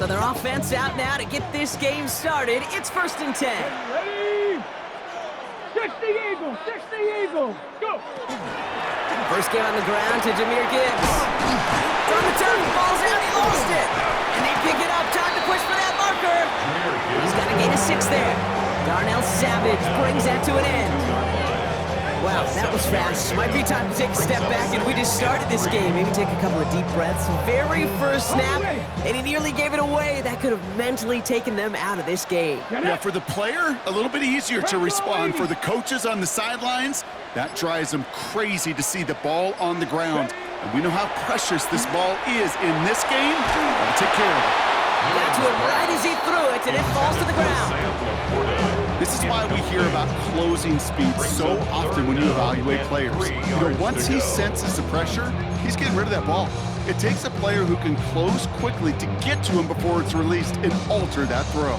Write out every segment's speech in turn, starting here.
So their offense out now to get this game started. It's 1st and 10. Ready? 60 Eagles, 60 Eagles, go! First game on the ground to Jahmyr Gibbs. From the turn, ball's out, he lost it. And they pick it up, time to push for that marker. He's got a gain of 6 there. Darnell Savage brings that to an end. Wow, that was fast. Might be time to take a step back, and we just started this game. Maybe take a couple of deep breaths. Very first snap, and he nearly gave it away. That could have mentally taken them out of this game. Yeah, for the player, a little bit easier to respond. For the coaches on the sidelines, that drives them crazy to see the ball on the ground. And we know how precious this ball is in this game. I'll take care of it. Got to it right as he threw it, and it falls to the ground. This is why we hear about closing speed so often when you evaluate players. You know, once he senses the pressure, he's getting rid of that ball. It takes a player who can close quickly to get to him before it's released and alter that throw.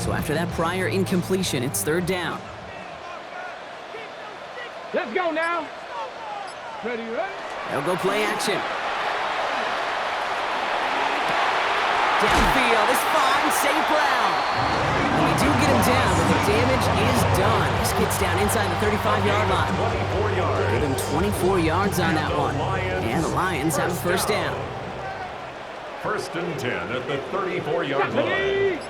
So after that prior incompletion, it's 3rd down. Let's go now. Ready, ready? They'll go play action. Downfield is fine, St. Brown. And we do get him down, but the damage is done. This gets down inside the 35-yard line. Give him 24 yards on that one. And the Lions have a 1st down. 1st and 10 at the 34-yard line.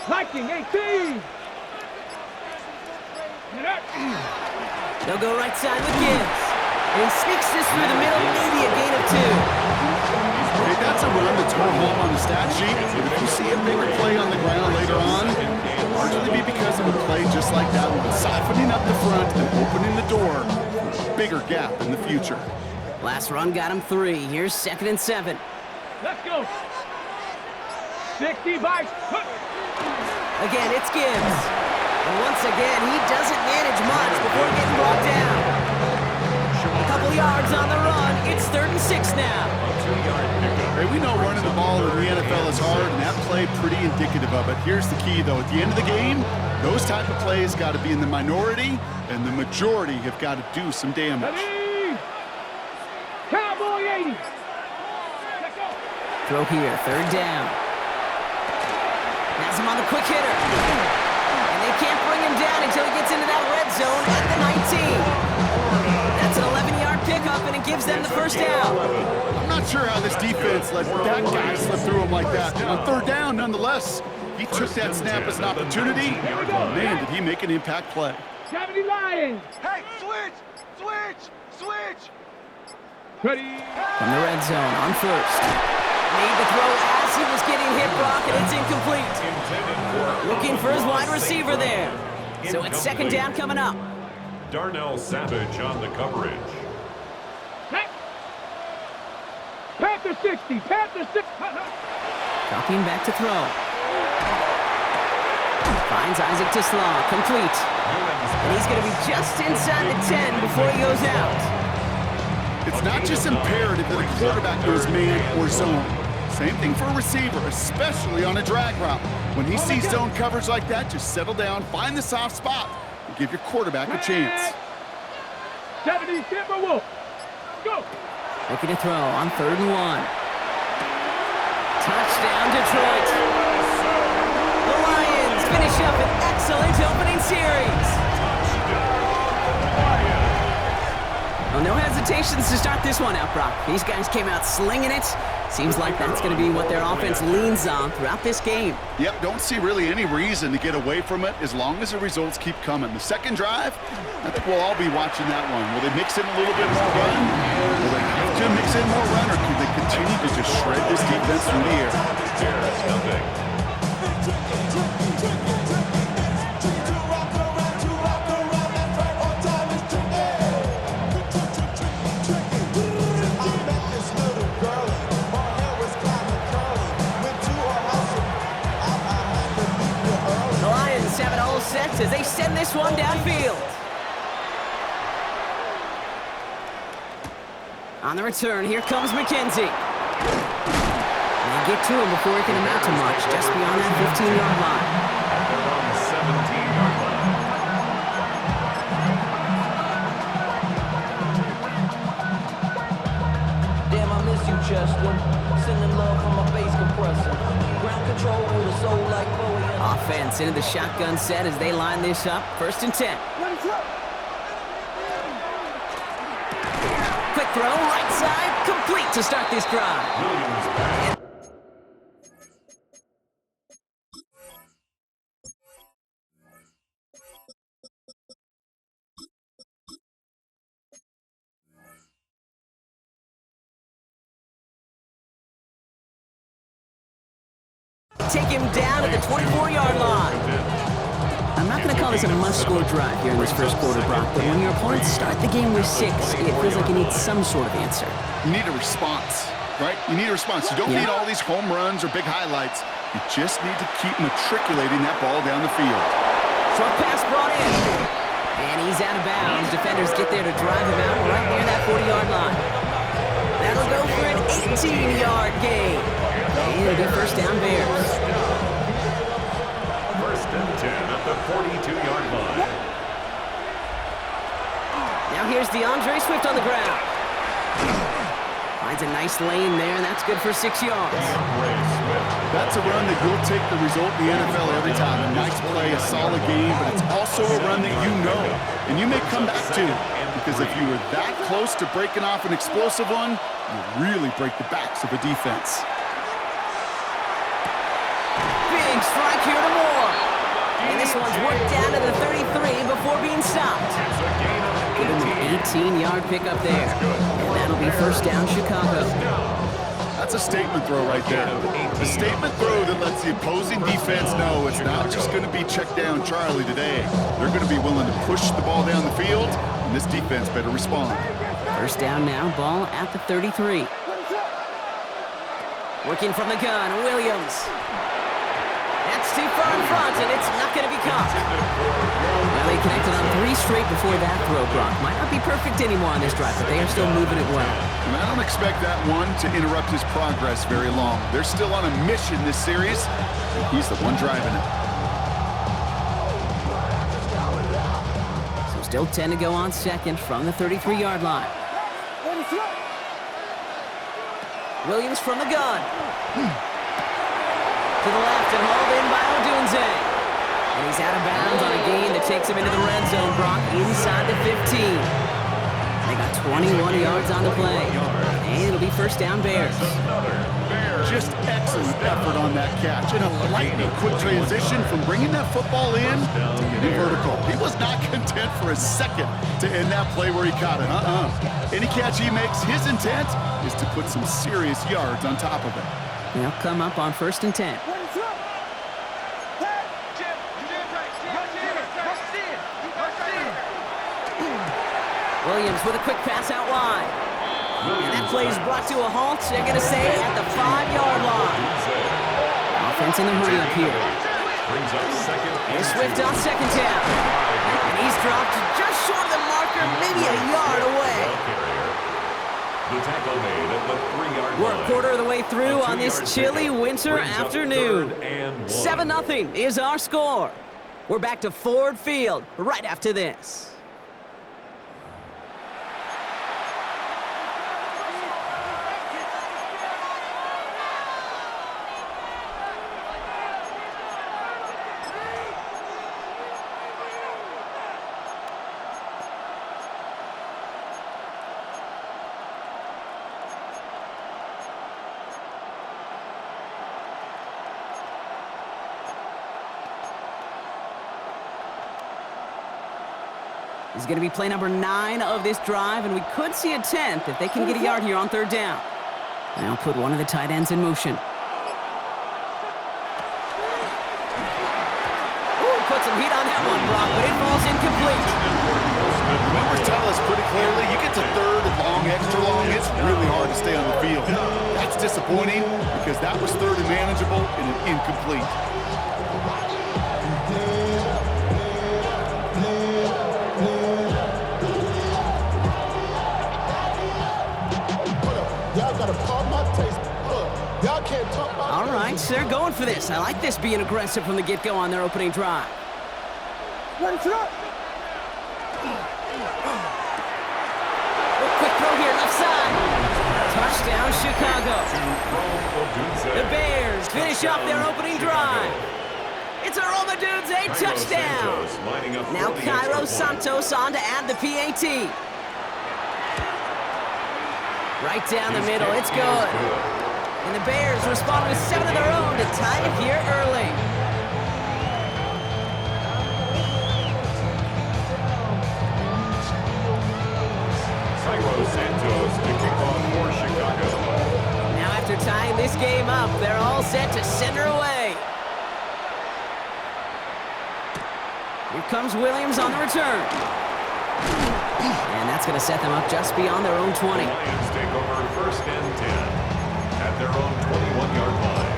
Viking 18. They'll go right side with Gibbs. And he sneaks this through the middle, maybe a gain of 2. Hey, that's a run that's going home on the stat sheet. If you see a bigger play on the ground later on, it'll largely be because of a play just like that one, siphoning up the front and opening the door for a bigger gap in the future. Last run got him 3. Here's 2nd and 7. Let's go. 60 by. Again, it's Gibbs. And once again, he doesn't manage much before getting brought down. A couple yards on the run. It's 3rd and 6 now. Hey, we know running the ball in the NFL is hard, and that play pretty indicative of it. Here's the key, though. At the end of the game, those type of plays got to be in the minority, and the majority have got to do some damage. Ready? Cowboy 80. Let's go. Throw here, 3rd down. Has him on the quick hitter. And they can't bring him down until he gets into that red zone at the 19. That's an 11-yard pickup, and it gives them the 1st down. I'm not sure how this defense let that guy slip through him like that. On 3rd down, nonetheless, he took that snap as an opportunity. Man, did he make an impact play. 70 Lions. Hey, switch! Ready? From the red zone on 1st. Made the throw as he was getting hit, Brock, and it's incomplete. Looking for his wide receiver there. So it's 2nd down coming up. Darnell Savage on the coverage. Hey. Panther 60. Panther 60. Dropping back to throw. Finds Isaac Tisslaw, complete. And he's going to be just inside the 10 before he goes out. It's not just imperative that a quarterback goes man or zone. Same thing for a receiver, especially on a drag route. When he sees zone coverage like that, just settle down, find the soft spot, and give your quarterback a chance. 70 Timberwolves. Go. Looking to throw on 3rd and 1. Touchdown, Detroit. The Lions finish up an excellent opening series. Well, no hesitations to start this one out, Brock. These guys came out slinging it. Seems like that's going to be what their offense leans on throughout this game. Yep, don't see really any reason to get away from it as long as the results keep coming. The 2nd drive, I think we'll all be watching that one. Will they mix in a little bit more run? Will they have to mix in more run, or can they continue to just shred this defense through the air? As they send this one downfield. On the return, here comes McKenzie. They get to him before he can amount to much, just beyond that 15-yard line. Around the 17-yard line. defense into the shotgun set as they line this up. 1st and 10. Quick throw, right side, complete to start this drive. Take him down at the 24-yard line. I'm not going to call this a must-score drive here in this first quarter, Brock, but when your opponents start the game with 6, it feels like you need some sort of answer. You need a response, right? You need a response. You don't need all these home runs or big highlights. You just need to keep matriculating that ball down the field. Short pass brought in. And he's out of bounds. Defenders get there to drive him out right near that 40-yard line. That'll go for an 18-yard gain. And it'll be 1st down Bears. 1st and 10 at the 42-yard line. Now here's DeAndre Swift on the ground. Finds a nice lane there, and that's good for 6 yards. That's a run that will take the result in the NFL every time. A nice play, a solid game, but it's also a run that you know, and you may come back to. Because if you were that close to breaking off an explosive one, you really break the backs of a defense. Big strike here to Moore. And this one's worked down to the 33 before being stopped. Give him an 18-yard pickup there. And that'll be 1st down Chicago. That's a statement throw right there. A statement throw that lets the opposing defense know it's not just going to be check down Charlie today. They're going to be willing to push the ball down the field, and this defense better respond. 1st down now, ball at the 33. Working from the gun, Williams. That's too far in front, and it's not going to be caught. Well, they connected on 3 straight before that throw, Brock. Might not be perfect anymore on this drive, but they are still moving it well. And I don't expect that one to interrupt his progress very long. They're still on a mission this series, and he's the one driving it. So still 10 to go on 2nd from the 33-yard line. Williams from the gun. To the left and hauled in by Odunze. And he's out of bounds on a gain that takes him into the red zone, Brock, inside the 15. They got 21 yards on the play. And it'll be 1st down Bears. Just excellent effort on that catch. And a lightning quick transition from bringing that football in to getting vertical. He was not content for a second to end that play where he caught it. Any catch he makes, his intent is to put some serious yards on top of it. They'll come up on 1st and 10. Williams with a quick pass out wide. And that play is brought to a halt, they're going to say, at the 5-yard line. Offense in the hurry up here. Here's Swift on 2nd down. And he's dropped just short of the marker, maybe a yard away. The tackle made at the 3-yard line. We're a quarter of the way through on this chilly winter afternoon. 7-0 is our score. We're back to Ford Field right after this. This is going to be play number 9 of this drive, and we could see a 10th if they can get a yard here on 3rd down. Now put one of the tight ends in motion. Ooh, put some heat on that one, Brock, but it falls incomplete. Numbers tell us pretty clearly, you get to 3rd and long, extra long, it's really hard to stay on the field. That's disappointing because that was 3rd and manageable and an incomplete. All right, so they're going for this. I like this being aggressive from the get-go on their opening drive. Quick throw here, left side. Touchdown, Chicago. The Bears finish up their opening drive. It's a Roma Dudes, a touchdown. Now Cairo Santos on to add the PAT. Right down the middle, it's good. And the Bears respond with 7 of their own to tie it here early. Cairo Santos to kick off for Chicago. Now after tying this game up, they're all set to send her away. Here comes Williams on the return. And that's going to set them up just beyond their own 20. The Lions take over first and 10 at their own 21-yard line.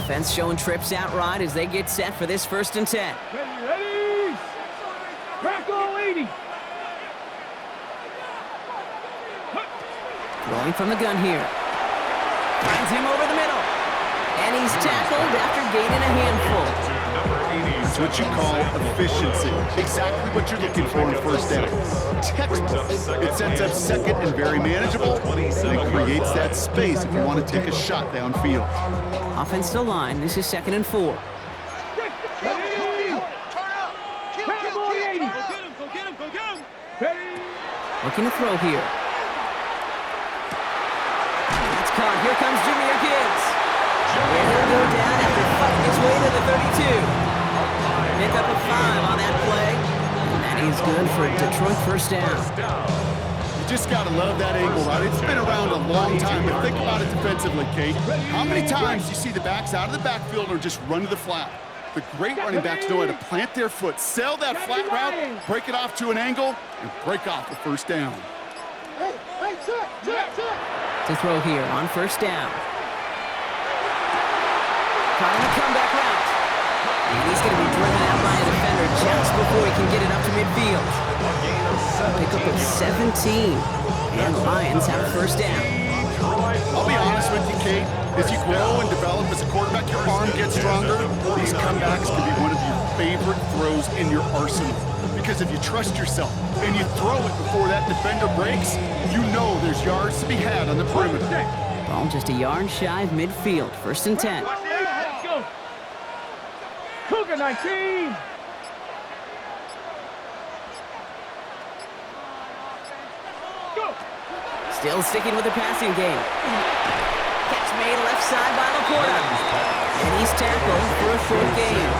Offense showing trips out right as they get set for this first and 10. Ready? Crackle 80. Throwing from the gun here. Finds him over the middle. And he's tackled after gaining a handful. It's what you call efficiency. Exactly what you're looking for in first down. Textbook. It sets up second and very manageable, and it creates that space if you want to take a shot downfield. Offense to line. This is 2nd and 4. Turn up. Kill, kill, kill. Go get him, go get him. Ready? Looking to throw here. That's caught. Here comes Jameer Gibbs. And he'll go down after fighting his way to the 32. Pick up a 5 on that play. And that is good for Detroit first down. You just got to love that angle route. It's been around a long time, but think about it defensively, Kate. How many times do you see the backs out of the backfield or just run to the flat? The great running backs know how to plant their foot, sell that flat route, break it off to an angle, and break off the first down. To throw here on first down. Trying to comeback route. And he's going to be driven out by a defender just before he can get it up to midfield. Pick up of 17. And the Lions have a first down. I'll be honest with you, Kate. As you grow and develop as a quarterback, your arm gets stronger. These comebacks can be one of your favorite throws in your arsenal. Because if you trust yourself and you throw it before that defender breaks, you know there's yards to be had on the perimeter. Ball just a yard shy of midfield. First and 10. Let's go. Cougar 19. Go. Still sticking with the passing game. Catch made left side by Laporta. And he's tackled for a short gain.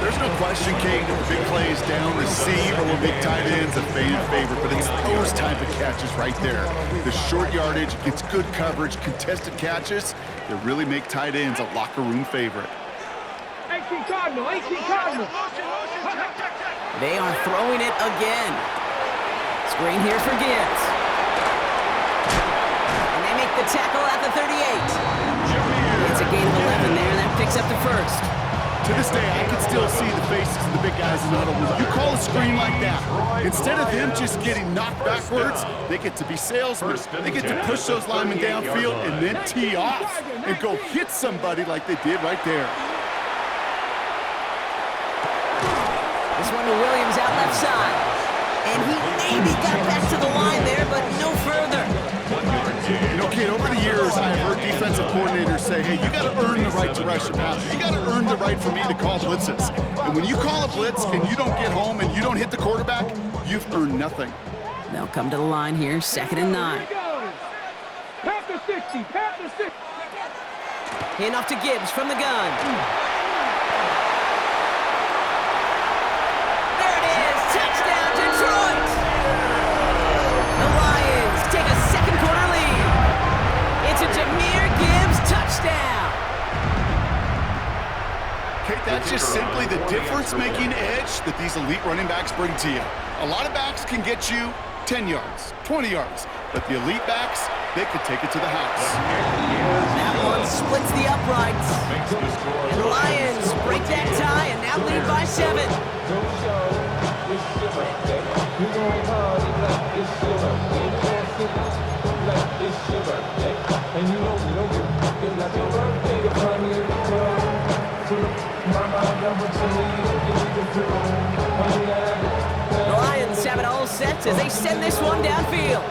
There's no question, Kate, that the big plays down receive or big tight ends a fan favorite, but it's those type of catches right there. The short yardage, gets good coverage, contested catches that really make tight ends a locker room favorite. 18 Cardinal, 18 Cardinal. They are throwing it again. Screen here for Gibbs. And they make the tackle at the 38. It's a gain of 11 there, and that picks up the first. To this day, I can still see the faces of the big guys in the huddle. When you call a screen like that, instead of them just getting knocked backwards, they get to be salesmen. They get to push those linemen downfield and then tee off and go hit somebody like they did right there. This one to Williams out left side. And he maybe got back to the line there, but no further. You know, Kate, over the years, I've heard defensive coordinators say, hey, you got to earn the right to rush a passer. You got to earn the right for me to call blitzes. And when you call a blitz and you don't get home and you don't hit the quarterback, you've earned nothing. They'll come to the line here, 2nd and 9. Panther 60, Panther 60. Hand off to Gibbs from the gun. There it is, touchdown Detroit! The Lions take a second quarter lead. It's a Jameer Gibbs touchdown. Kate, that's just simply the difference-making edge that these elite running backs bring to you. A lot of backs can get you 10 yards, 20 yards, but the elite backs, they could take it to the house. That one splits the uprights. And the Lions break that tie and now lead by 7. The Lions have it all set as they send this one downfield.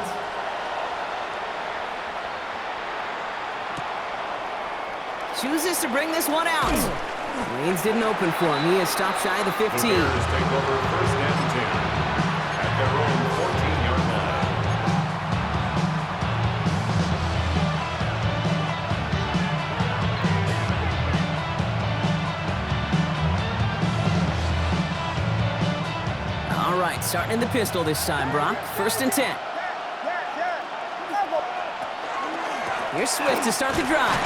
Chooses to bring this one out. Lanes didn't open for him. He is stopped shy of the 15. The Bears take over 1st and 10 at their own 14-yard line. All right, starting in the pistol this time, Brock. 1st and 10. Here's Swift to start the drive.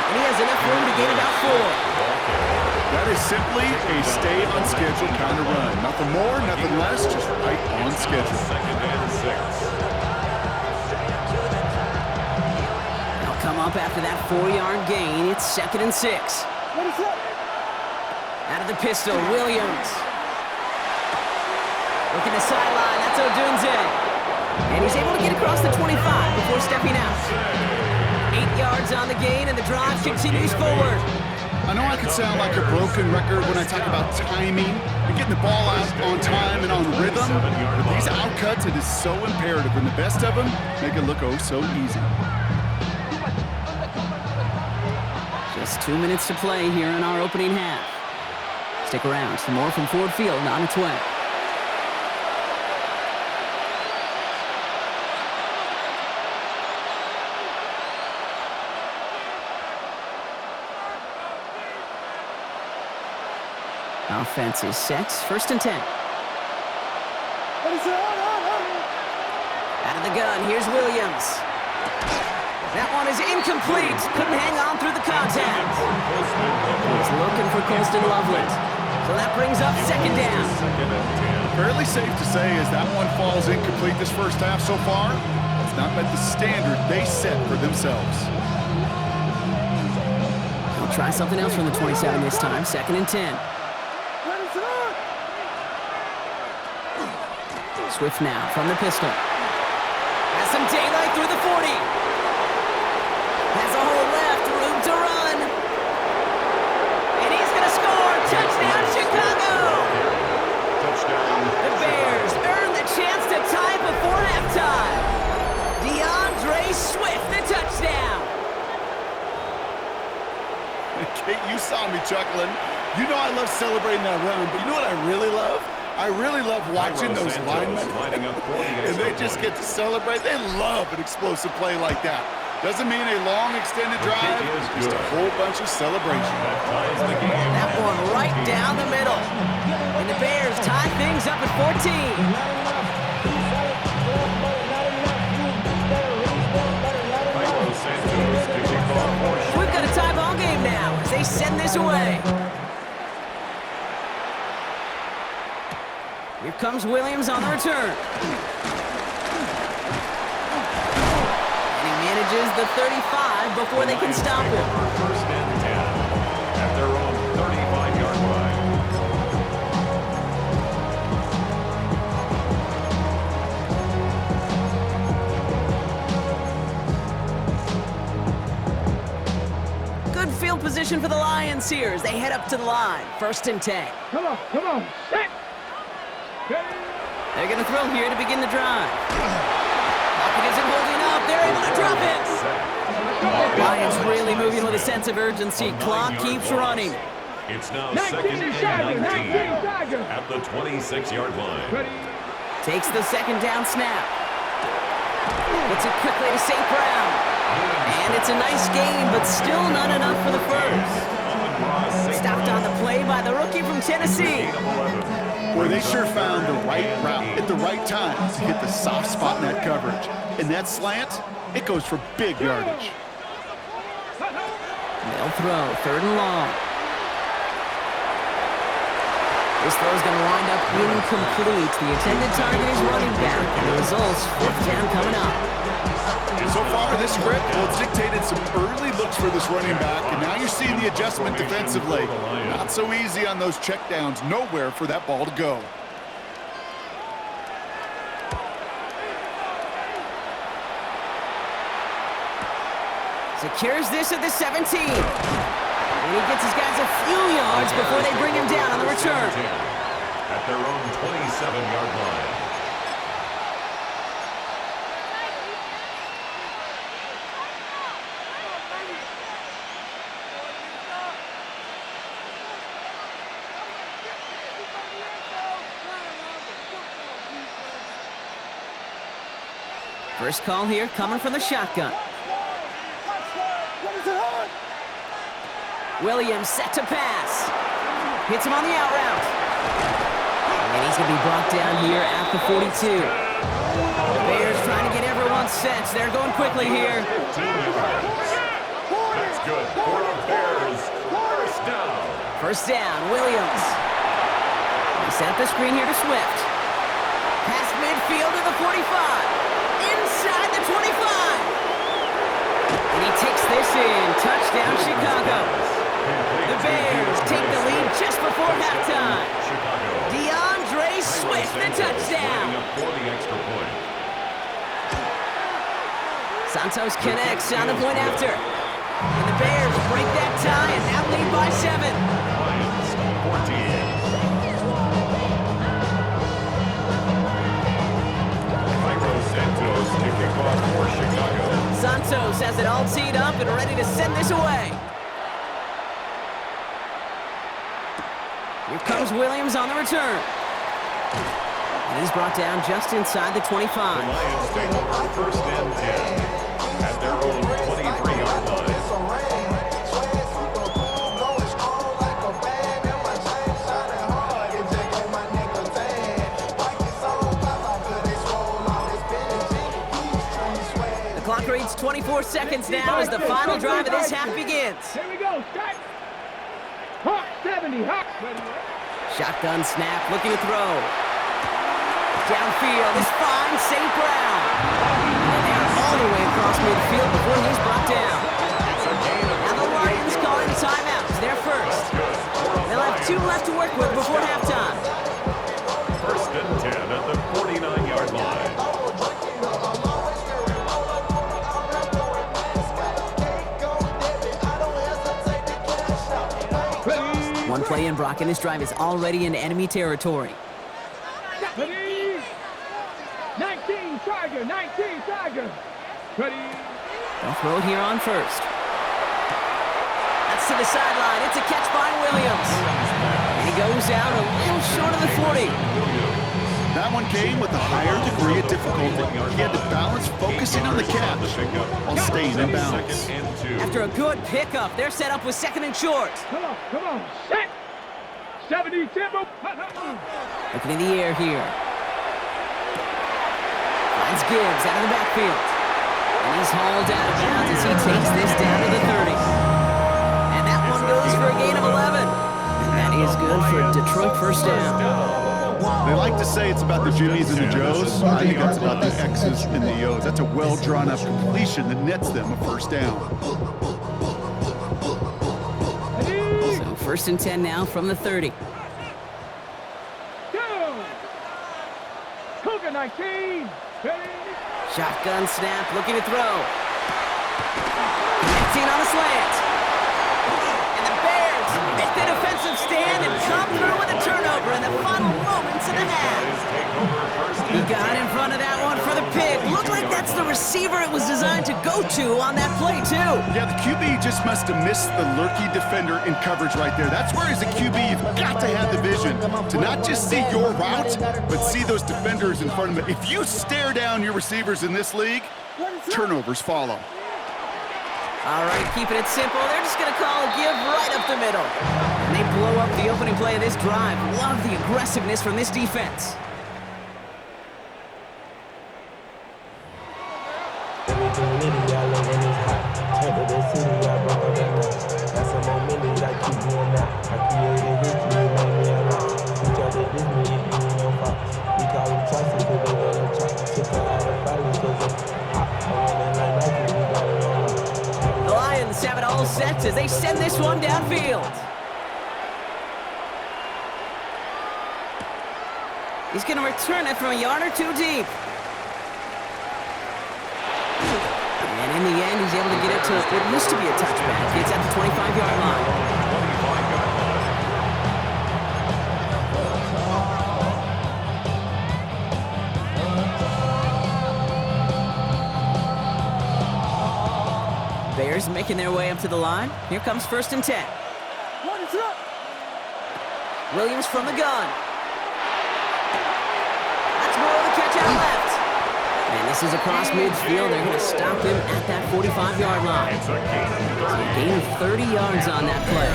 And he has enough room to gain about 4. That is simply a stay-on-schedule kind of run. Nothing more, nothing less, just right on schedule. 2nd and 6. They'll come up after that 4-yard gain. It's 2nd and 6. Out of the pistol, Williams. Looking to sideline, that's Odunze. And he's able to get across the 25 before stepping out. 8 yards on the gain, and the drive continues forward. I know I could sound like a broken record when I talk about timing and getting the ball out on time and on rhythm, but these outcuts, it is so imperative, and the best of them make it look oh so easy. Just 2 minutes to play here in our opening half. Stick around, some more from Ford Field on its way. Offense is set. 1st and 10. Out of the gun, here's Williams. That one is incomplete. Couldn't hang on through the contact. He's looking for Colston Loveland. So that brings up 2nd down. Fairly safe to say as that one falls incomplete this first half so far, it's not met the standard they set for themselves. He'll try something else from the 27 this time. 2nd and 10. Swift now from the pistol. Has some daylight through the 40. Has a hole left, room to run. And he's going to score. Touchdown, Chicago. Touchdown. The Bears earn the chance to tie before halftime. DeAndre Swift, the touchdown. Kate, you saw me chuckling. You know I love celebrating that run, but you know what I really love? I really love watching those linemen, and they just get to celebrate. They love an explosive play like that. Doesn't mean a long extended drive, just a whole bunch of celebration. That one right down the middle. And the Bears tie things up at 14. We've got a tie ball game now as they send this away. Here comes Williams on the return. And he manages the 35 before they can stop him. 1st and 10 at their own 35-yard line. Good field position for the Lions here as they head up to the line. 1st and 10. Come on, set. They're going to throw here to begin the drive. Pocket isn't holding up. They're able to drop it. Lions really moving with a sense of urgency. Clock keeps running. It's now 2nd and 19 at the 26-yard line. Takes the 2nd down snap. Puts it quickly to St. Brown. And it's a nice game, but still not enough for the first. Stopped on the play by the rookie from Tennessee. Boy, they sure found the right route at the right time to hit the soft spot in that coverage. And that slant, it goes for big yardage. They'll throw 3rd and long. This throw is going to wind up incomplete. The intended target is running back, and the results, 4th down coming up. So far, this script, well, it's dictated some early looks for this running back, and now you're seeing the adjustment defensively. Not so easy on those checkdowns. Nowhere for that ball to go. Secures this at the 17. And he gets his guys a few yards before they bring him down on the return. at their own 27-yard line. First call here coming from the shotgun. Williams set to pass. Hits him on the out route. And he's going to be brought down here at the 42. The Bears trying to get everyone set. They're going quickly here. 15 yards. That's good for the Bears. First down. First down, Williams. He set up the screen here to Swift. Past midfield to the 45. Inside the 25. And he takes this in. Touchdown, Chicago. The Bears take the lead just before halftime. DeAndre Swift, the touchdown. For the extra point. Santos connects on the point after. And the Bears break that tie and now lead by 7. Lions 14. Santos to kick off for Chicago. Santos has it all teed up and ready to send this away. Here comes Williams on the return. It is brought down just inside the 25. The Lions take over first and 10 at their own 23-yard line. Clock reads 24 seconds now as the final drive of this half begins. Here we go, start. Hawk 70, Hawk. Shotgun snap, looking to throw. Downfield is fine, St. Brown. And they are all the way across midfield before he's brought down. Now the Lions calling timeouts, their first. They'll have 2 left to work with before halftime. First and 10 at the 49-yard line. One play in, Brock, and this drive is already in enemy territory. 19, Tiger, 19, Tiger. Ready. They'll throw it here on first. That's to the sideline. It's a catch by Williams. And he goes out a little short of the 40. That one came with a higher degree of difficulty. He had to balance focusing on the catch while staying in bounds. After a good pickup, they're set up with second and short. Come on, set. 70 tempo. Looking in the air here. Finds Gibbs out of the backfield. And he's hauled out of bounds as he takes this down to the 30. And that one goes for a gain of 11. And that is good for Detroit first down. They like to say it's about the Jimmies and the Joes. I think that's about the X's and the O's. That's a well-drawn-up completion that nets them a first down. So first and 10 now from the 30. Go. Cougar 19. Ready. Shotgun snap, looking to throw. Connecting on a slant. And the Bears make the defensive stand and come through with a turnover in the final moments of the half. He got in front of that one for the pick. Looked like that's the receiver it was designed to go to on that play, too. Yeah, the QB just must have missed the lurky defender in coverage right there. That's where, as a QB, you've got to have the vision to not just see your route, but see those defenders in front of them. If you stare down your receivers in this league, turnovers follow. All right, keeping it simple. They're just going to call a give right up the middle. And they blow up the opening play of this drive. Love the aggressiveness from this defense. The Lions have it all set as they send this one downfield. He's going to return it from a yard or two deep. And in the end, he's able to get it to what used to be a touchback. It's at the 25-yard line. players making their way up to the line. Here comes 1st and 10. Williams from the gun. That's Moore the catch out left. And this is across midfield. They're going to stop him at that 45-yard line. So a gain of 30 yards on that play.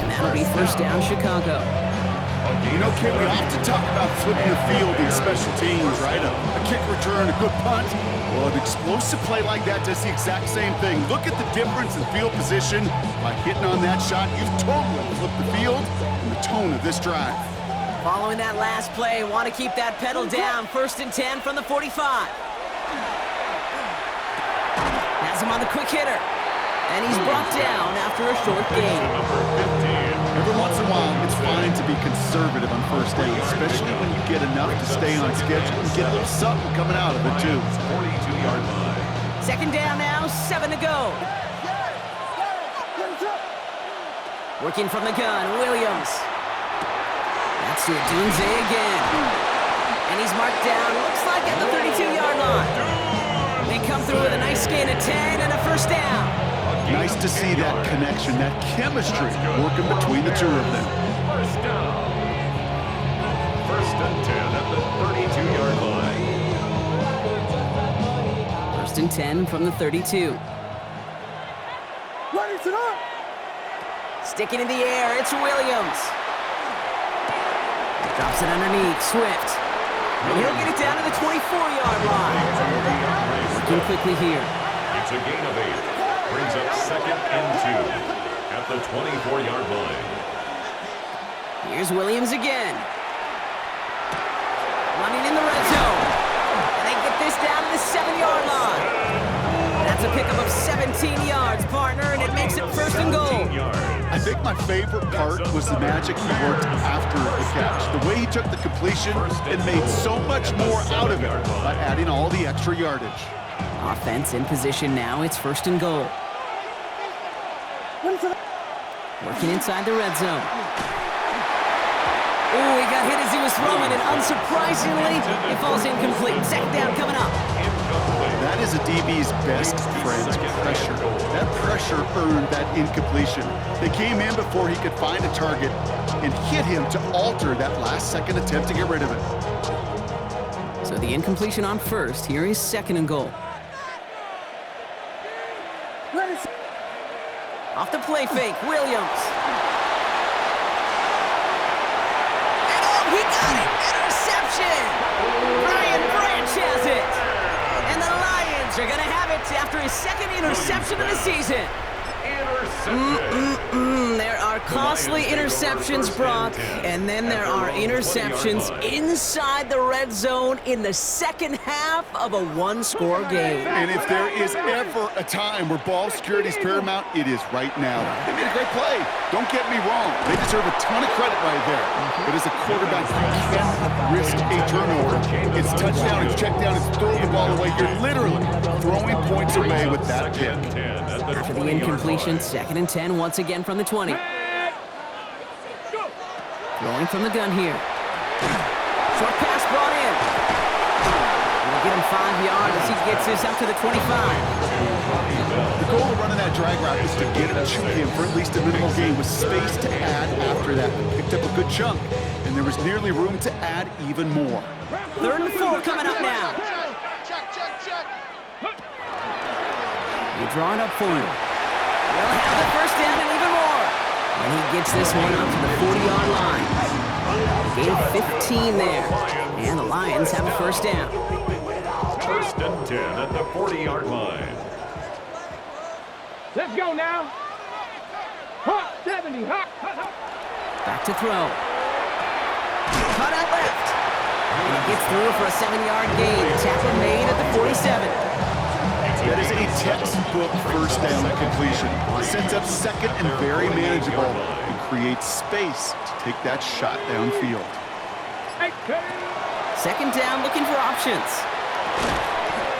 And that'll be 1st down Chicago. You know, Kim, we often talk about flipping the field in special teams, right? A kick return, a good punt. Well, an explosive play like that does the exact same thing. Look at the difference in field position. By hitting on that shot, you've totally flipped the field and the tone of this drive. Following that last play, want to keep that pedal down. 1st and 10 from the 45. Has him on the quick hitter. And he's brought down after a short gain. Every once in a while, it's fine to be conservative on 1st down, especially when you get enough to stay on schedule and get a little something coming out of it, too. 42-yard line. 2nd down now, 7 to go. Working from the gun, Williams. That's to Dunze again. And he's marked down, looks like at the 32-yard line. They come through with a nice gain of 10 and a 1st down. Nice to see that connection, that chemistry working between the two of them. 1st down. 1st and 10 at the 32-yard line. 1st and 10 from the 32. Sticking in the air, it's Williams. Drops it underneath, Swift. And he'll get it down to the 24-yard line. Looking quickly here. It's a gain of 8. Brings up 2nd and 2 at the 24-yard line. Here's Williams again. Running in the red zone. And they get this down to the 7-yard line. That's a pickup of 17 yards, partner, and it makes it 1st and goal. I think my favorite part was the magic he worked after the catch. The way he took the completion and made so much more out of it by adding all the extra yardage. Offense in position now. It's 1st and goal. Working inside the red zone. Oh, he got hit as he was throwing, and unsurprisingly, it falls incomplete. 2nd down coming up. That is a DB's best friend, pressure. That pressure earned that incompletion. They came in before he could find a target and hit him to alter that last-second attempt to get rid of it. So the incompletion on 1st. Here is 2nd and goal. Off the play fake, Williams. And oh, he got it! Interception! Brian Branch has it! And the Lions are going to have it after his 2nd interception of the season. There are costly interceptions, Brock, and then there are interceptions inside the red zone in the 2nd half of a one-score game. And if there is ever a time where ball security is paramount, it is right now. They made a great play. Don't get me wrong. They deserve a ton of credit right there. But as a quarterback, you can't risk a turnover. It's touchdown, it's check down, it's throw the ball away. You're literally throwing points away with that pick. After the incompletion, 2nd and 10 once again from the 20. Rolling from the gun here. Short pass brought in. And they'll get him 5 yards as he gets this up to the 25. The goal of running that drag route is to get it to him for at least a minimal gain with space to add after that. He picked up a good chunk, and there was nearly room to add even more. 3rd and 4 coming up now. You draw it up for him. They'll have the 1st down and even more. And he gets this one up to the 40-yard line. Gain of 15 there. And the Lions have a 1st down. 1st and 10 at the 40-yard line. Let's go now. Hot 70, hot. Back to throw. Cut out left. And he gets through for a 7-yard gain. Tackle made at the 47. That is a textbook 1st down completion. Sets up 2nd and very manageable and creates space to take that shot downfield. 2nd down, looking for options.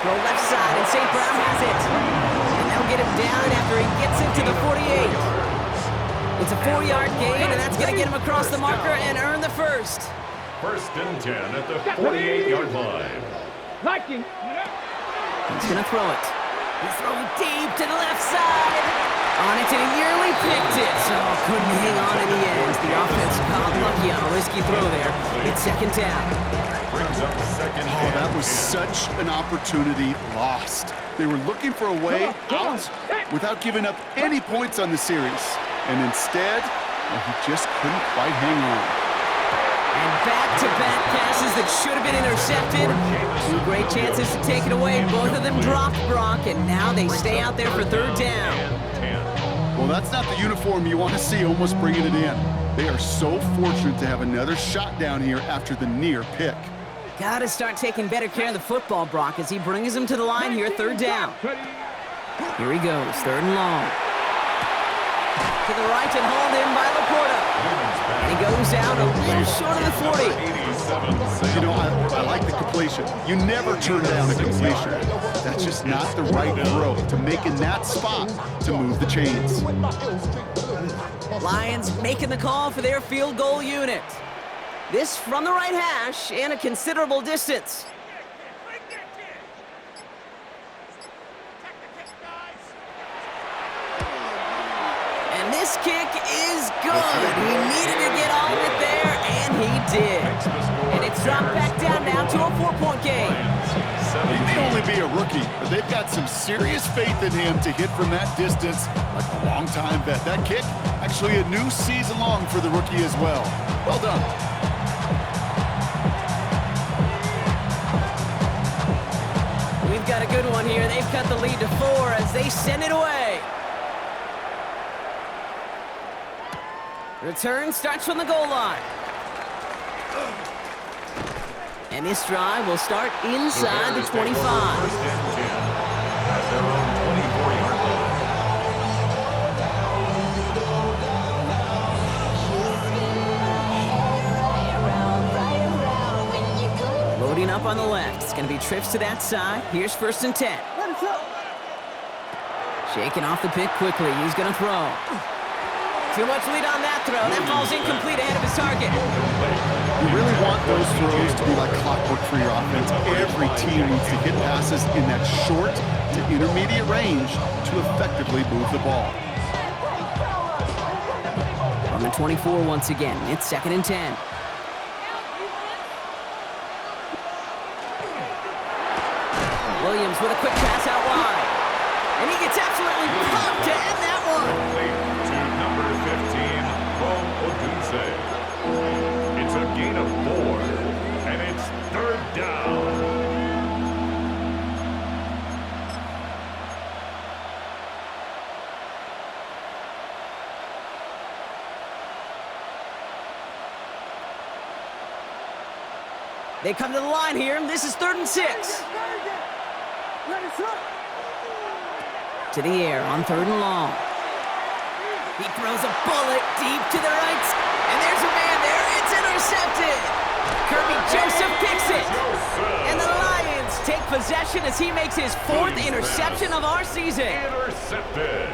Throw left side, and St. Brown has it. And they'll get him down after he gets into the 48. It's a 4-yard gain, and that's going to get him across the marker and earn the 1st. 1st and 10 at the 48-yard line. Liking. He's going to throw it. He's throwing deep to the left side. On it, and he nearly picked it. So couldn't hang on in the end. The offense got lucky on a risky throw there. It's second down. Brings up second Oh, down that was here. such an opportunity lost. They were looking for a way out without giving up any points on the series. And instead, well, he just couldn't quite hang on. And back-to-back passes that should have been intercepted. Two great chances to take it away. Both of them dropped, Brock, and now they stay out there for third down. Well, that's not the uniform you want to see almost bringing it in. They are so fortunate to have another shot down here after the near pick. Got to start taking better care of the football, Brock, as he brings him to the line here, third down. Here he goes, third and long. To the right and hauled in by Laporta. And he goes out a little short of the 40. You know, I like the completion. You never turn down a completion. That's just not the right throw to make in that spot to move the chains. Lions making the call for their field goal unit. This from the right hash and a considerable distance. And this kick is good. He needed to get all of it there, and he did. And it's dropped back down now to a 4-point game. He may only be a rookie, but they've got some serious faith in him to hit from that distance like a long-time vet. That kick, actually a new season long for the rookie as well. Well done. We've got a good one here. They've cut the lead to 4 as they send it away. Return starts from the goal line. And this drive will start inside the 25. First and 10 at their own 24-yard line. Loading up on the left. It's going to be trips to that side. Here's first and 10. Shaking off the pick quickly. He's going to throw. Too much lead on that throw. That ball's incomplete ahead of his target. You really want those throws to be like clockwork for your offense. Every team needs to hit passes in that short to intermediate range to effectively move the ball. On the 24 once again. It's second and 10. Williams with a quick pass out wide. And he gets absolutely pumped to end that one. To number 15, Bo Odunze. It's a gain of 4, and it's third down. They come to the line here. This is third and 6. To the air on third and long. He throws a bullet deep to the right. And there's a man there. It's intercepted. Kirby Joseph picks it. And the Lions take possession as he makes his 4th interception of our season. Intercepted.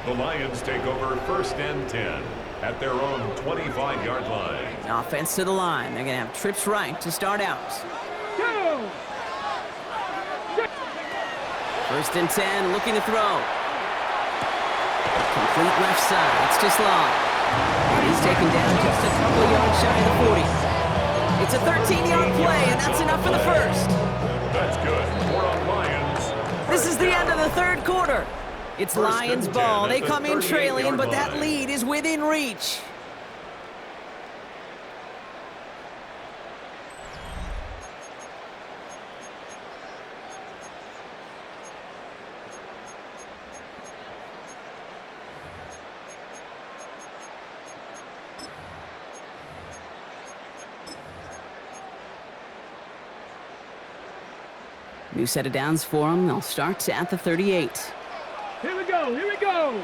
The Lions take over first and 10 at their own 25-yard line. Offense to the line. They're going to have trips right to start out. First and 10, looking to throw. Complete left side. It's just long. And he's taken down just a couple of yards shy of the 40. It's a 13-yard play, and that's enough for the first. That's good. 4 on Lions. This is the end of the third quarter. It's First Lions and 10 ball. at They the come in trailing, 38-yard but that line. lead is within reach. New set of downs for them. They'll start at the 38. Here we go, here we go.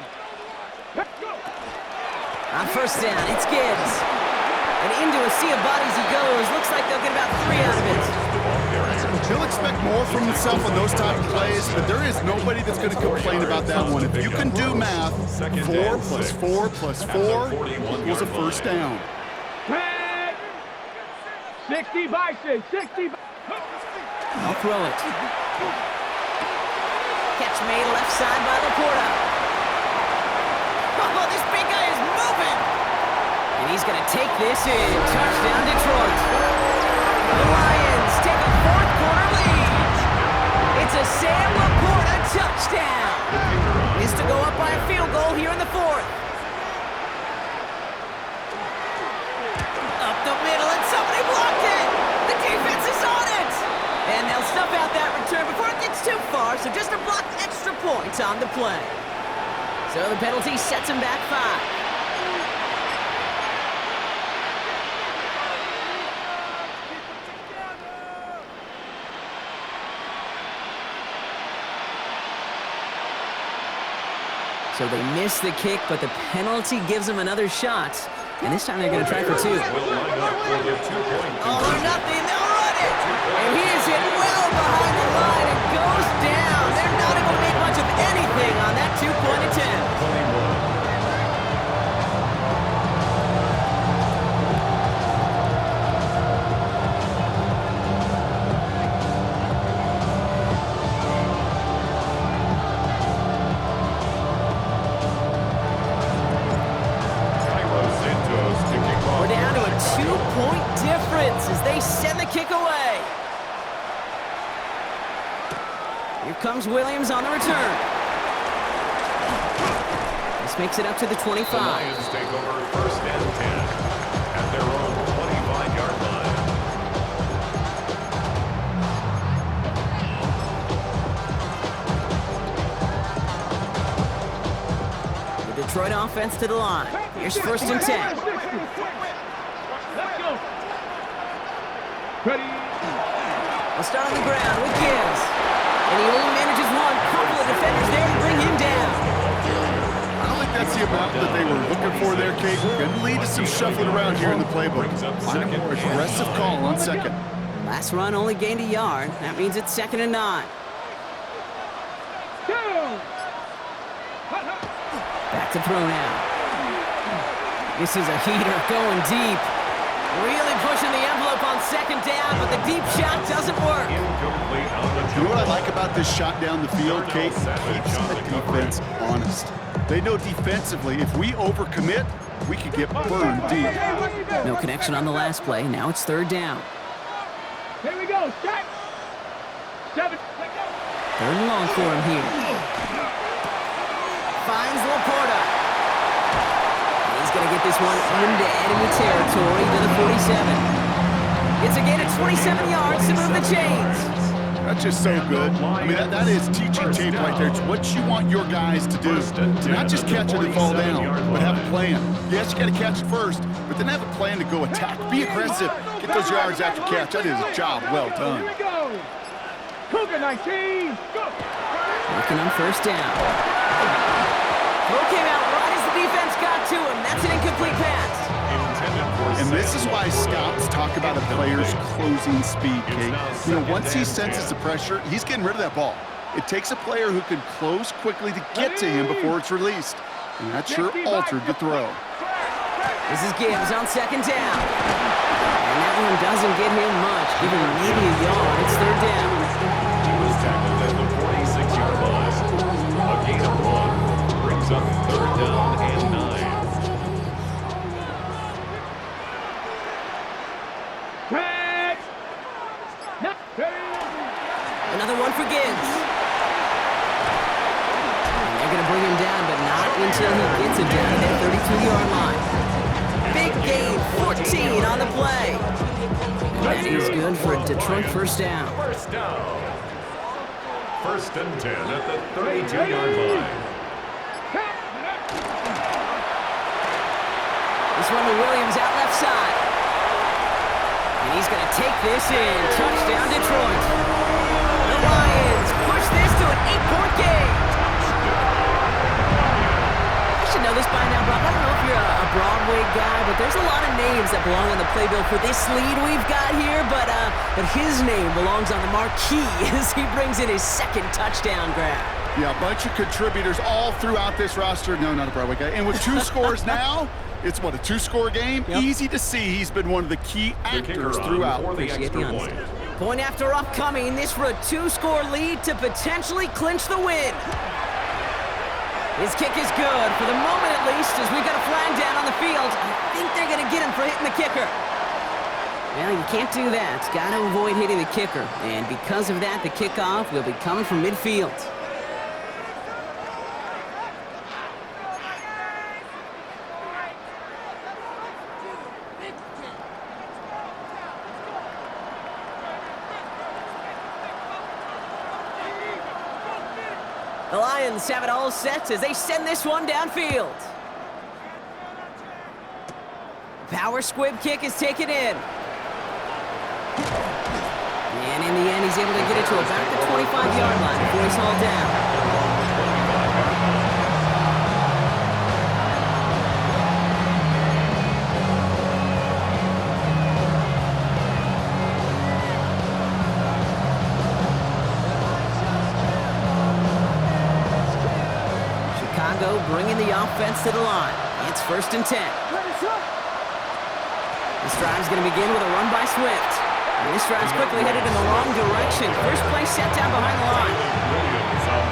Let's go. On first down, it's Gibbs. And into a sea of bodies he goes. Looks like they'll get about 3 out of it. He'll expect more from himself on those type of plays, but there is nobody that's going to complain about that one. If you can do math, 4 plus 4 plus 4 equals a first down. 10, 60 by 6, 60 by... I'll throw it. Catch made left side by Laporta. Oh, this big guy is moving. And he's going to take this in. Touchdown, Detroit. The Lions take a fourth-quarter lead. It's a Sam Laporta touchdown. Is to go up by a field goal here in the fourth. Up the middle, and somebody blocked it. The defense is on it. And they'll stuff out that return before it gets too far, so just a blocked extra point on the play. So the penalty sets him back 5. So they miss the kick, but the penalty gives them another shot. And this time they're going to try for 2. All or nothing, they'll run it. And he is hit well behind the line and goes down. They're not able to make much of anything on that 2-point attempt. As they send the kick away. Here comes Williams on the return. This makes it up to the 25. The Lions take over 1st and 10 at their own 25-yard line. The Detroit offense to the line. Here's 1st and 10. Let's go. Ready. We'll start on the ground with Gibbs. And he only manages one. Couple of defenders there to bring him down. I don't think that's the amount that they were looking for there, Kate. Going to lead to some shuffling around here in the playbook. Find a more aggressive call on 2nd. Last run only gained a yard. That means it's 2nd and 9. Back to throw now. This is a heater going deep. Really pushing the envelope on 2nd down, but the deep shot doesn't work. You know what I like about this shot down the field, Kate? Keeps the defense honest. They know defensively, if we overcommit, we could get burned deep. No connection on the last play. Now it's 3rd down. Here we go. Set. 7. 3rd and long for him here. Finds Laporta. He's going to get this one into enemy territory to the 47. It's a gain of 27 yards to move the chains. That's just so good. I mean, that is teaching tape right there. It's what you want your guys to do. To not just catch it and fall down, but have a plan. Yes, you got to catch it first, but then have a plan to go attack. Be aggressive. Get those yards after catch. That is a job well done. Here we go. Cougar 19. Go. Working on 1st down. Throw came out right as the defense got to him. That's an incomplete pass. And this is why scouts talk about a player's closing speed, Kate. You know, once he senses the pressure, he's getting rid of that ball. It takes a player who can close quickly to get to him before it's released. And that sure altered the throw. This is Gibbs on 2nd down. And that one doesn't get him much, giving him maybe a yard. It's 3rd down. He was tackled at the 46-yard line. A gain of 1 brings up 3rd down and 9. Another one for Gibbs. And they're going to bring him down, but not until he gets it down to that 32-yard line. Big gain, 14 on the play. And that is good for a Detroit 1st down. 1st down. 1st and 10 at the 32-yard line. This one to Williams out left side. And he's going to take this in. Touchdown, Detroit. The Lions push this to an 8-point game. You should know this by now, Brock. I don't know if you're a Broadway guy, but there's a lot of names that belong on the playbill for this lead we've got here. But his name belongs on the marquee as he brings in his 2nd touchdown grab. Yeah, a bunch of contributors all throughout this roster. No, not a Broadway guy. And with 2 scores now, it's what, a 2-score game? Yep. Easy to see he's been one of the key actors throughout. Appreciate the honesty. Point after upcoming, this for a 2-score lead to potentially clinch the win. His kick is good, for the moment at least, as we've got a flag down on the field. I think they're going to get him for hitting the kicker. Well, you can't do that. Got to avoid hitting the kicker. And because of that, the kickoff will be coming from midfield. The Lions have it all set as they send this one downfield. Power squib kick is taken in. And in the end, he's able to get it to about the 25-yard line before he's hauled down. Bringing the offense to the line. It's 1st and 10. This drive's going to begin with a run by Swift. And this drive's quickly headed in the wrong direction. First play set down behind the line.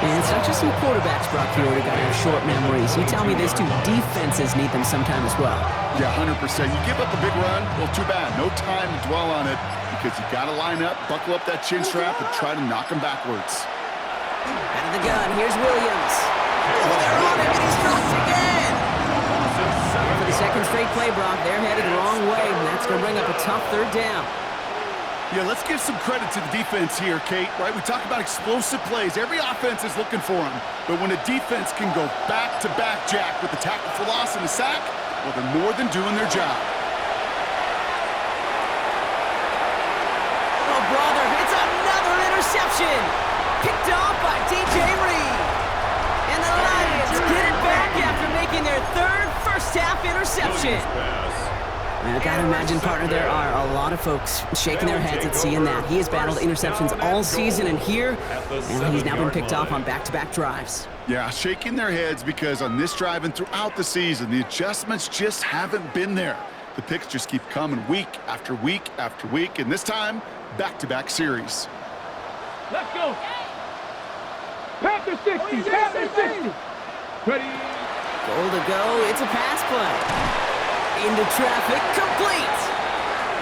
And it's not just some quarterbacks, Brock, here that got their short memories. You tell me these two defenses need them sometime as well. Yeah, 100%. You give up a big run, well, too bad. No time to dwell on it because you got to line up, buckle up that chin strap, and try to knock him backwards. Out of the gun, here's Williams. Oh, they're on him, and he's dropped again! And for the second straight play, Brock, they're headed the wrong way, and that's going to bring up a tough 3rd down. Yeah, let's give some credit to the defense here, Kate, right? We talk about explosive plays. Every offense is looking for them. But when a defense can go back-to-back, Jack, with the tackle for loss and a sack, well, they're more than doing their job. Oh, brother, it's another interception! Picked off by DJ Reed. And the Lions get it back after making their 3rd first-half interception. And I gotta imagine, partner, there are a lot of folks shaking their heads at seeing that. He has battled interceptions all season, and here, and he's now been picked off on back-to-back drives. Yeah, shaking their heads because on this drive and throughout the season, the adjustments just haven't been there. The picks just keep coming week after week after week, and this time, back-to-back series. Let's go. Panther 60, Panther 60. Ready. Goal to go, it's a pass play. Into traffic, complete.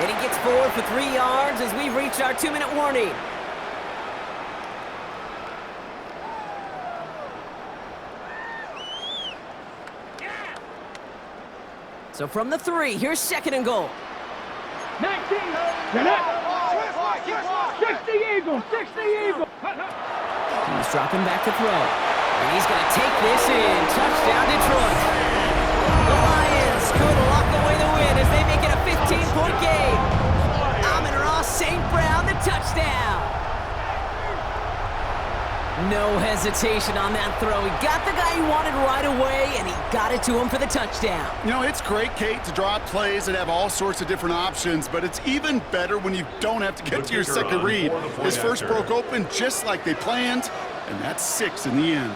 And he gets forward for 3 yards as we've reached our 2-minute warning. So from the 3, here's 2nd and goal. 19. Jeanette. 60 Eagles, 60 Eagles. He's dropping back to throw. And he's going to take this in. Touchdown, Detroit. The Lions could lock away the win as they make it a 15-point game. Amon-Ra St. Brown, the touchdown. No hesitation on that throw. He got the guy he wanted right away, and he got it to him for the touchdown. You know, it's great, Kate, to draw up plays and have all sorts of different options, but it's even better when you don't have to get to your second read. His first broke open just like they planned, and that's 6 in the end.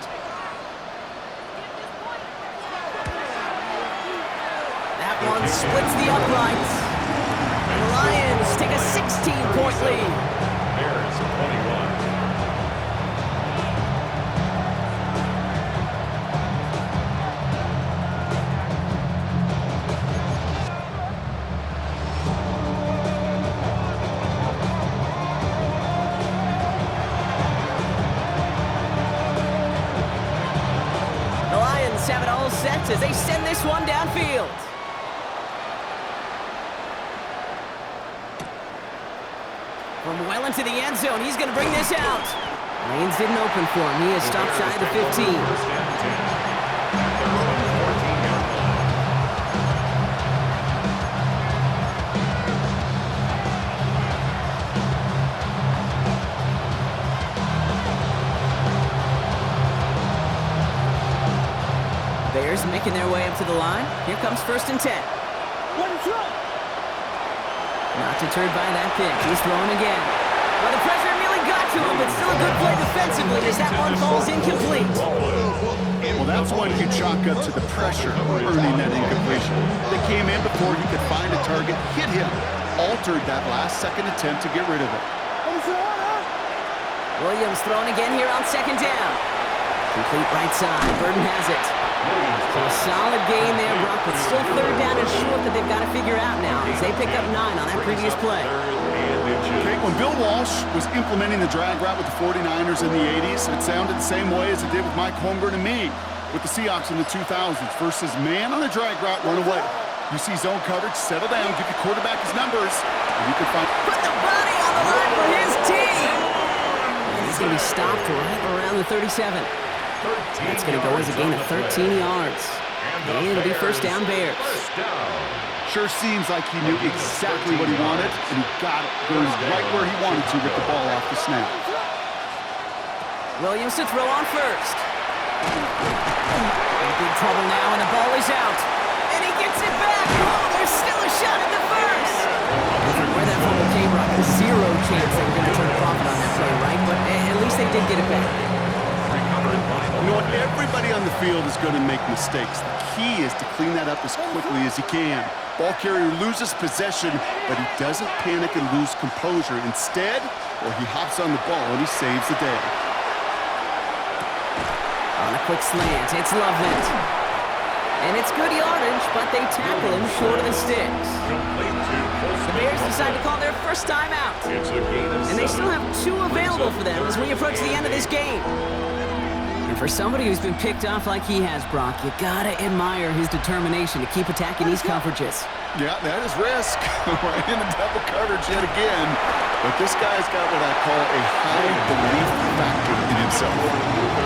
That one splits the uprights. And the Lions take a 16-point lead. Bears 21. Have it all set as they send this one downfield. From well into the end zone, he's going to bring this out. Lanes didn't open for him. He is stopped shy of the 15. Bears making their way up to the line. Here comes 1st and 10. Not deterred by that pitch. He's throwing again. Well, the pressure nearly got to him, but still a good play defensively as that one falls incomplete. Well, that's one you chalk up to the pressure earning that incompletion. They came in before he could find a target, hit him, altered that last-second attempt to get rid of it. Williams throwing again here on second down. Complete right side. Burton has it. So a solid gain there, Brock, but still third down and short that they've got to figure out now as they pick up 9 on that previous play. Okay, when Bill Walsh was implementing the drag route with the 49ers in the 80s, it sounded the same way as it did with Mike Holmgren and me with the Seahawks in the 2000s versus man on a drag route, run away. You see zone coverage, settle down, give your quarterback his numbers, and you can find... Put the body on the line for his team! And he's going to be stopped right around the 37. That's going to go as a gain of 13 yards. And it'll be first down Bears. Sure seems like he knew exactly what he wanted, and he got it. Goes right where he wanted to with the ball off the snap. Williams to throw on first. In big trouble now, and the ball is out. And he gets it back. Oh, there's still a shot at the first. Where that fumble came, Brock, there's zero chance they were going to turn a profit on that play, right? But at least they did get it back. You know what? Everybody on the field is going to make mistakes. The key is to clean that up as quickly as he can. Ball carrier loses possession, but he doesn't panic and lose composure. Instead, he hops on the ball and he saves the day. On a quick slant, it's Loveland. And it's good yardage, but they tackle him short of the sticks. The Bears decide to call their first time out. And they still have 2 available for them as we approach the end of this game. And for somebody who's been picked off like he has, Brock, you gotta admire his determination to keep attacking these coverages. Yeah, that is risk. Right in the double coverage yet again. But this guy's got what I call a high belief factor in himself.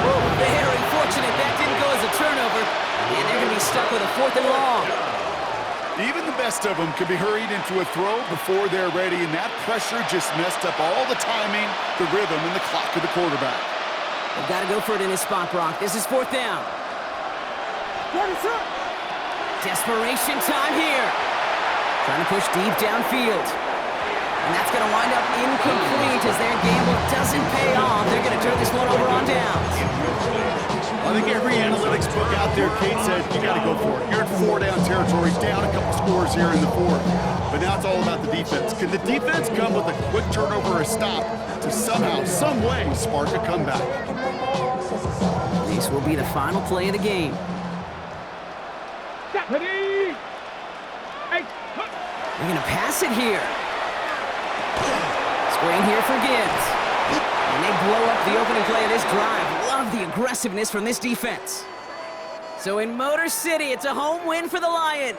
Oh, very fortunate that didn't go as a turnover. And they're going to be stuck with a 4th and long. Even the best of them can be hurried into a throw before they're ready, and that pressure just messed up all the timing, the rhythm, and the clock of the quarterback. They've got to go for it in his spot, Brock. This is 4th down. Desperation time here. Trying to push deep downfield. And that's going to wind up incomplete as their gamble doesn't pay off. They're going to turn this one over on downs. I think every analytics book out there, Kate, said you got to go for it. You're in 4-down territory, down a couple scores here in the 4th. But now it's all about the defense. Can the defense come with a quick turnover or a stop to somehow, some way, spark a comeback? This will be the final play of the game. Ready? They're going to pass it here. Screen here for Gibbs. And they blow up the opening play of this drive. Love the aggressiveness from this defense. So in Motor City, it's a home win for the Lions.